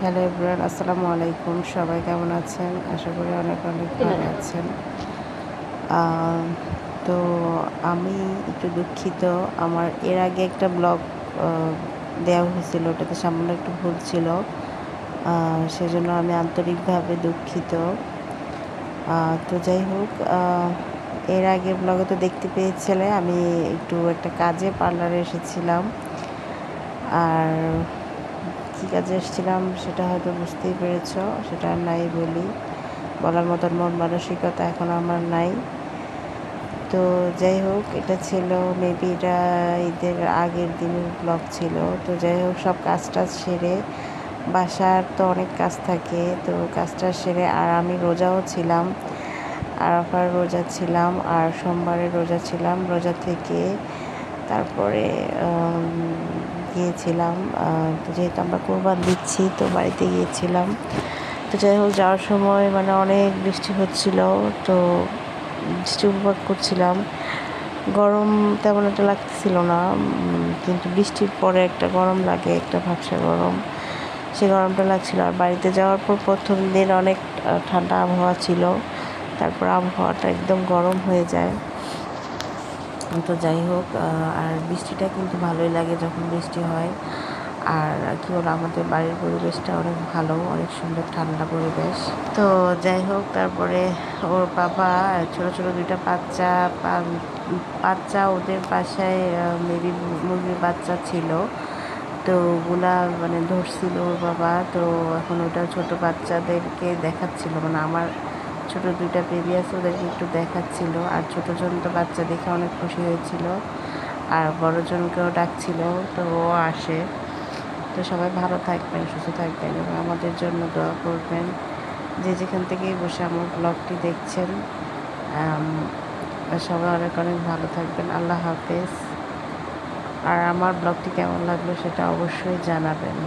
Hello everyone, আসসালামু আলাইকুম। সবাই কেমন আছেন? আশা করি অনেক অনেক ভালো আছেন। আহ, তো আমি একটু দুঃখিত। আমার এর আগে একটা ব্লগ দেওয়া হয়েছিল, ওটাতে সামান্য একটু ভুল ছিল। সেজন্য আমি আন্তরিকভাবে দুঃখিত। তো যাই হোক, এর আগের ব্লগে তো দেখতে পেয়েছিলে আমি একটু একটা কাজে পার্লারে এসেছিলাম। আর কী কাজে এসেছিলাম সেটা হয়তো বুঝতেই পেরেছ, সেটা আর নাই বলি। বলার মতন মন মানসিকতা এখন আমার নাই। তো যাই হোক, এটা ছিল মেবি এটা ঈদের আগের দিনের ব্লগ ছিল। তো যাই হোক, সব কাজটা সেরে, বাসার তো অনেক কাজ থাকে, তো কাজটা সেরে, আর আমি রোজাও ছিলাম, আরাফার রোজা ছিলাম, আর সোমবারের রোজা ছিলাম। রোজা থেকে তারপরে গিয়েছিলাম, তো যেহেতু আমরা কোরবান দিচ্ছি তো বাড়িতে গিয়েছিলাম। তো যাই হোক, যাওয়ার সময় মানে অনেক বৃষ্টি হচ্ছিল, তো বৃষ্টি উপভোগ করছিলাম। গরম তেমন একটা লাগতেছিল না, কিন্তু বৃষ্টির পরে একটা গরম লাগে, একটা ভ্যাপসা গরম, সেই গরমটা লাগছিল। আর বাড়িতে যাওয়ার পর প্রথম দিন অনেক ঠান্ডা আবহাওয়া ছিল, তারপর আবহাওয়াটা একদম গরম হয়ে যায়। তো যাই হোক, আর বৃষ্টিটা কিন্তু ভালোই লাগে যখন বৃষ্টি হয়। আর কী বলো, আমাদের বাড়ির পরিবেশটা অনেক ভালো, অনেক সুন্দর ঠান্ডা পরিবেশ। তো যাই হোক, তারপরে ওর বাবা ছোটো ছোটো দুইটা বাচ্চা ওদের বাসায় মেবি মুরগির বাচ্চা ছিল, তো ওগুলা মানে ধরছিল ওর বাবা। তো এখন ওটা ছোটো বাচ্চাদেরকে দেখাচ্ছিল, মানে আমার ছোটো দুইটা বেবি আছে, ওদেরকে একটু দেখাচ্ছিল। আর ছোটোজন তো বাচ্চা দেখে অনেক খুশি হয়েছিল, আর বড়জনকেও ডাকছিল, তো ও আসে। তো সবাই ভালো থাকবেন, সুস্থ থাকবেন এবং আমাদের জন্য দোয়া করবেন। যে যেখান থেকেই বসে আমার ব্লগটি দেখছেন, সবাই অনেক অনেক ভালো থাকবেন। আল্লাহ হাফেজ। আর আমার ব্লগটি কেমন লাগলো সেটা অবশ্যই জানাবেন।